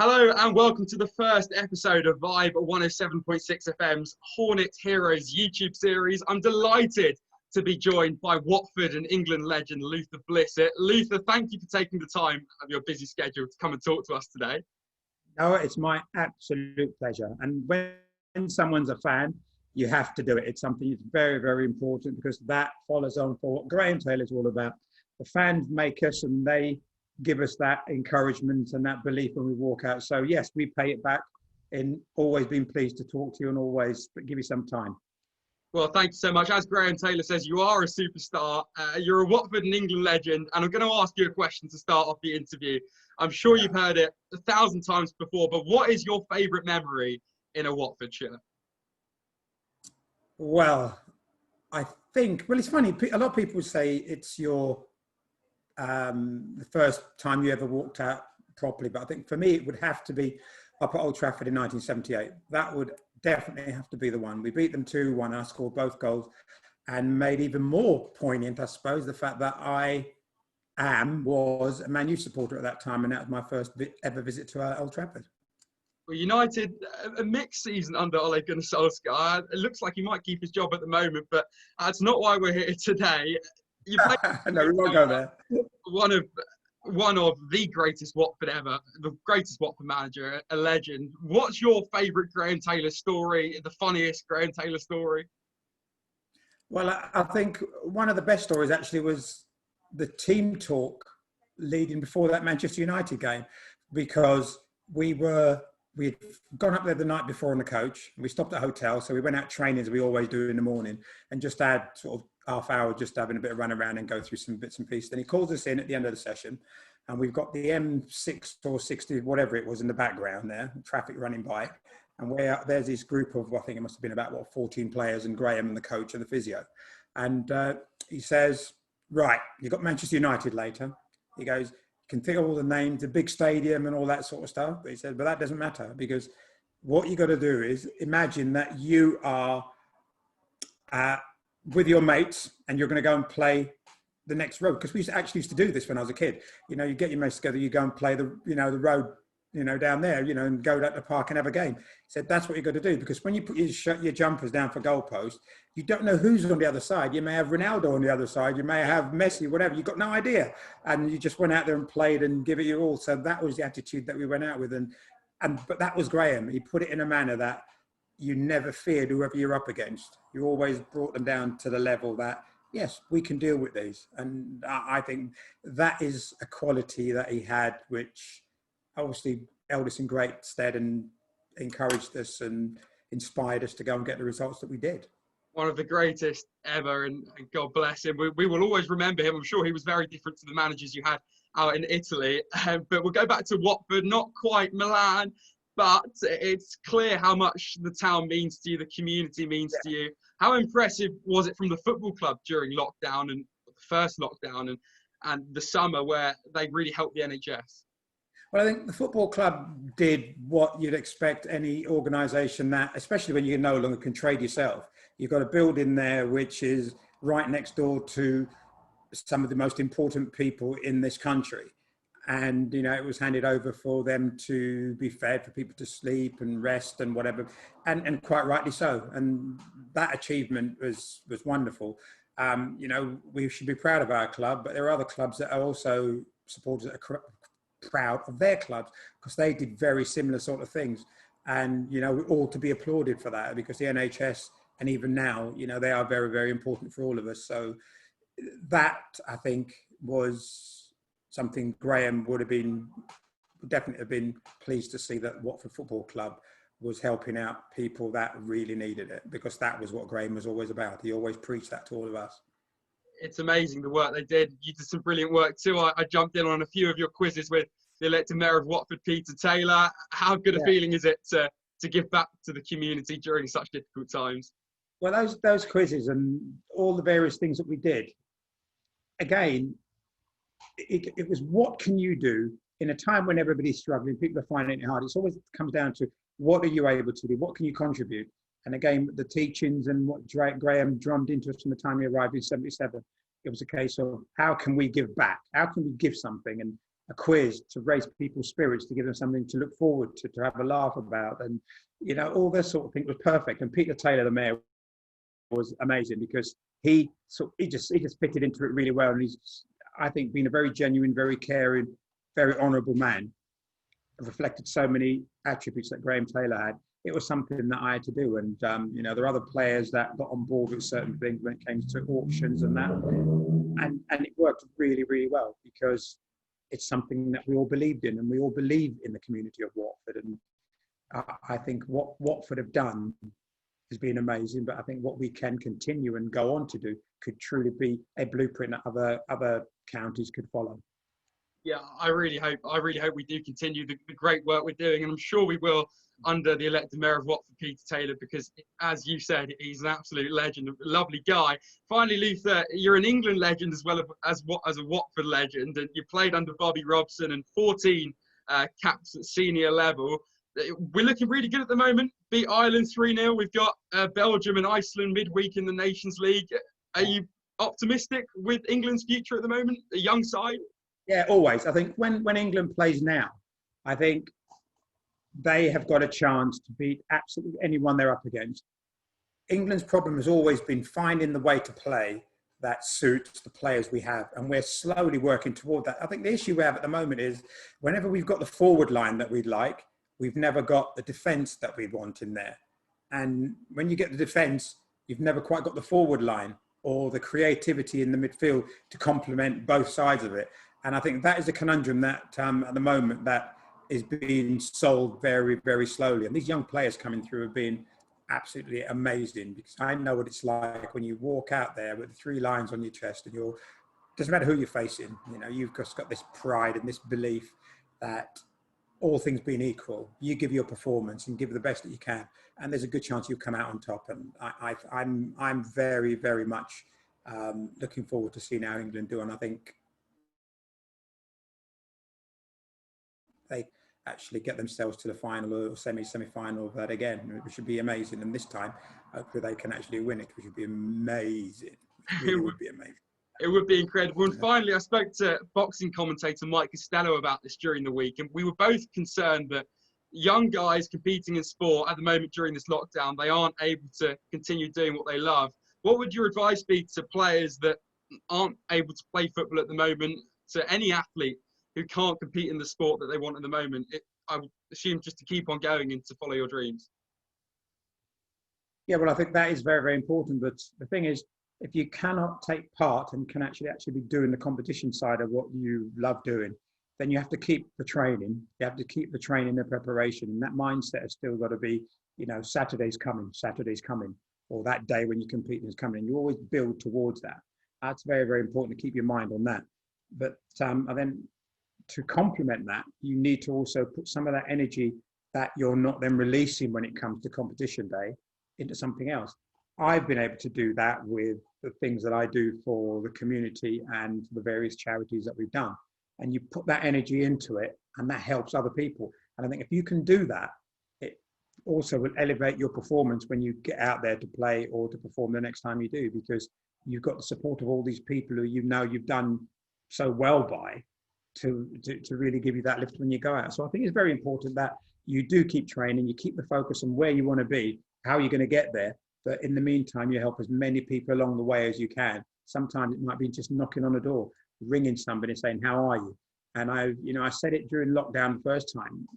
Hello and welcome to the first episode of Vibe107.6 FM's Hornet Heroes YouTube series. I'm delighted to be joined by Watford and England legend Luther Blissett. Luther, thank you for taking the time of your busy schedule to come and talk to us today. No, it's my absolute pleasure. And when someone's a fan, you have to do it. It's something that's very, very important because that follows on for what Graham Taylor's all about. The fans make us and they give us that encouragement and that belief when we walk out. So yes, we pay it back and always been pleased to talk to you and always give you some time. Well, thank you so much. As Graham Taylor says, you are a superstar. You're a Watford and England legend. And I'm going to ask you a question to start off the interview. I'm sure you've heard it 1,000 times before, but what is your favourite memory in a Watford shirt? Well, I think, it's funny. A lot of people say it's your the first time you ever walked out properly, but I think for me it would have to be up at Old Trafford in 1978. That would definitely have to be the one. We beat them 2-1. I scored both goals and made even more poignant, I suppose, the fact that I was a Man U supporter at that time, and that was my first ever visit to Old Trafford. Well, United, a mixed season under Ole Gunnar Solskjaer. It looks like he might keep his job at the moment, but that's not why we're here today. You played no, we won't go there. One of the greatest Watford ever, the greatest Watford manager, a legend. What's your favourite Graham Taylor story, the funniest Graham Taylor story? Well, I think one of the best stories actually was the team talk leading before that Manchester United game, because we had gone up there the night before on the coach. We stopped at a hotel, so we went out training as we always do in the morning, and just had sort of half hour just having a bit of run around and go through some bits and pieces. Then he calls us in at the end of the session, and we've got the M6 or 60, whatever it was, in the background there, traffic running by, and there's this group of, I think it must have been about 14 players, and Graham and the coach and the physio. And he says, right, you've got Manchester United later. He goes, you can think of all the names, the big stadium and all that sort of stuff. But he said, but that doesn't matter, because what you got to do is imagine that you are with your mates and you're going to go and play the next road. Because we actually used to do this when I was a kid. You know, you get your mates together, you go and play the road, down there, and go to the park and have a game. He said, that's what you got to do, because when you put your jumpers down for goalposts, you don't know who's on the other side. You may have Ronaldo on the other side. You may have Messi, whatever. You've got no idea. And you just went out there and played and give it your all. So that was the attitude that we went out with. But that was Graham. He put it in a manner that you never feared whoever you're up against. You always brought them down to the level that, yes, we can deal with these. And I think that is a quality that he had, which obviously held us in great stead and encouraged us and inspired us to go and get the results that we did. One of the greatest ever, and God bless him. We will always remember him. I'm sure he was very different to the managers you had out in Italy. But we'll go back to Watford, not quite Milan, but it's clear how much the town means to you, the community means to you. How impressive was it from the football club during lockdown and the first lockdown and the summer, where they really helped the NHS? Well, I think the football club did what you'd expect any organisation that, especially when you no longer can trade yourself. You've got a building there which is right next door to some of the most important people in this country. And, it was handed over for them to be fed, for people to sleep and rest and whatever. And quite rightly so. And that achievement was wonderful. We should be proud of our club, but there are other clubs that are also supporters that are proud of their clubs, because they did very similar sort of things. And, we're all to be applauded for that, because the NHS, and even now, they are very, very important for all of us. So that, I think, was something Graham would definitely have been pleased to see, that Watford Football Club was helping out people that really needed it, because that was what Graham was always about. He always preached that to all of us. It's amazing the work they did. You did some brilliant work too. I jumped in on a few of your quizzes with the elected mayor of Watford, Peter Taylor. How good a feeling is it to give back to the community during such difficult times? Well, those quizzes and all the various things that we did, again, it was, what can you do in a time when everybody's struggling, people are finding it hard? It always comes down to, what are you able to do? What can you contribute? And again, the teachings and what Graham drummed into us from the time he arrived in 77, it was a case of, how can we give back? How can we give something? And a quiz to raise people's spirits, to give them something to look forward to have a laugh about. And, you know, all this sort of thing was perfect. And Peter Taylor, the mayor, was amazing because he just fitted into it really well. And he's, I think, been a very genuine, very caring, very honourable man. Reflected so many attributes that Graham Taylor had. It was something that I had to do. And, you know, there are other players that got on board with certain things when it came to auctions and that. And it worked really, really well because it's something that we all believed in, and we all believe in the community of Watford. And I think what Watford have done has been amazing, but I think what we can continue and go on to do could truly be a blueprint that other counties could follow. Yeah, I really hope we do continue the great work we're doing, and I'm sure we will under the elected mayor of Watford, Peter Taylor, because as you said, he's an absolute legend, a lovely guy. Finally, Luther, you're an England legend as well as a Watford legend, and you played under Bobby Robson and 14 caps at senior level. We're looking really good at the moment. Beat Ireland 3-0. We've got Belgium and Iceland midweek in the Nations League. Are you optimistic with England's future at the moment, a young side? Yeah, always. I think when England plays now, I think they have got a chance to beat absolutely anyone they're up against. England's problem has always been finding the way to play that suits the players we have, and we're slowly working toward that. I think the issue we have at the moment is whenever we've got the forward line that we'd like, we've never got the defence that we want in there. And when you get the defence, you've never quite got the forward line or the creativity in the midfield to complement both sides of it. And I think that is a conundrum that at the moment that is being solved very, very slowly. And these young players coming through have been absolutely amazing, because I know what it's like when you walk out there with the 3 lines on your chest and doesn't matter who you're facing, you know, you've just got this pride and this belief that all things being equal, you give your performance and give the best that you can, and there's a good chance you'll come out on top. And I'm very, very much looking forward to seeing how England do. And I think they actually get themselves to the final or semi-final of that again, which would be amazing. And this time, hopefully they can actually win it, which would be amazing. It really would be amazing. It would be incredible. And finally, I spoke to boxing commentator Mike Costello about this during the week, and we were both concerned that young guys competing in sport at the moment during this lockdown, they aren't able to continue doing what they love. What would your advice be to players that aren't able to play football at the moment, to any athlete who can't compete in the sport that they want at the moment? I would assume just to keep on going and to follow your dreams. Yeah, well, I think that is very, very important. But the thing is, if you cannot take part and can actually be doing the competition side of what you love doing, then you have to keep the training. You have to keep the training and preparation. And that mindset has still got to be, you know, Saturday's coming, or that day when you're competing is coming. You always build towards that. That's very, very important to keep your mind on that. But and then to complement that, you need to also put some of that energy that you're not then releasing when it comes to competition day into something else. I've been able to do that with the things that I do for the community and the various charities that we've done. And you put that energy into it, and that helps other people. And I think if you can do that, it also will elevate your performance when you get out there to play or to perform the next time you do, because you've got the support of all these people who you know you've done so well by to really give you that lift when you go out. So I think it's very important that you do keep training, you keep the focus on where you want to be, how you're going to get there. But in the meantime, you help as many people along the way as you can. Sometimes it might be just knocking on a door, ringing somebody saying, how are you? And I said it during lockdown the first time,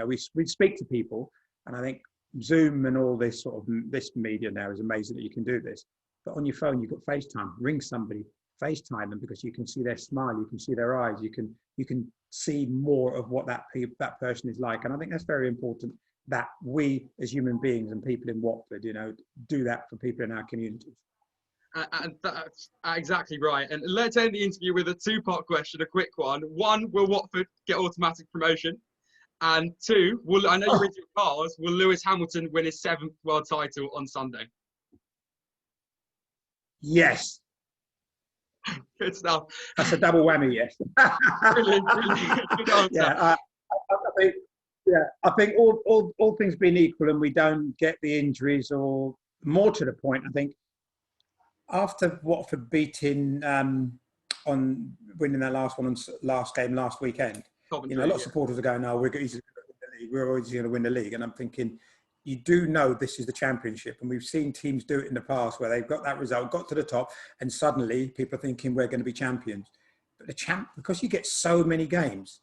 we speak to people, and I think Zoom and all this sort of this media now is amazing that you can do this. But on your phone, you've got FaceTime, ring somebody, FaceTime them, because you can see their smile, you can see their eyes, you can see more of what that person is like. And I think that's very important, that we as human beings and people in Watford, do that for people in our communities. And that's exactly right. And let's end the interview with a 2-part question, a quick one. 1, will Watford get automatic promotion? And 2, I know you're into your cars, will Lewis Hamilton win his 7th world title on Sunday? Yes. Good stuff. That's a double whammy, yes. Brilliant. Good answer. I think all things being equal and we don't get the injuries, or more to the point, I think after Watford beating on winning that last game last weekend. Coventry, You know, a lot of supporters are going, "No, we're easily going to win the league. We're always going to win the league." And I'm thinking, you do know this is the championship, and we've seen teams do it in the past where they've got that result, got to the top, and suddenly people are thinking we're going to be champions. But because you get so many games,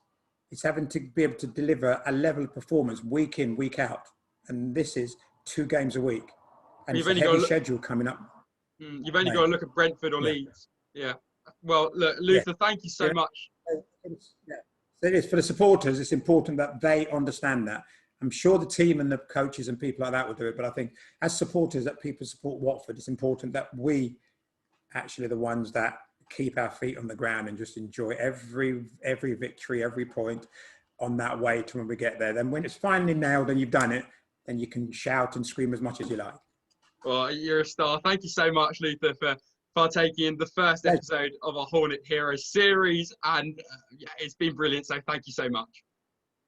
it's having to be able to deliver a level of performance week in, week out, and this is 2 games a week, and it's a heavy schedule coming up. You've only got to look at Brentford or Leeds. Yeah. Well, look, Luther, thank you so much. It is for the supporters. It's important that they understand that. I'm sure the team and the coaches and people like that will do it, but I think as supporters, that people support Watford, it's important that we actually are the ones that keep our feet on the ground and just enjoy every victory, every point on that way to when we get there. Then when it's finally nailed and you've done it, then you can shout and scream as much as you like. Well, you're a star. Thank you so much, Luther, for partaking in the first episode of our Hornet Heroes series. And yeah, it's been brilliant. So thank you so much.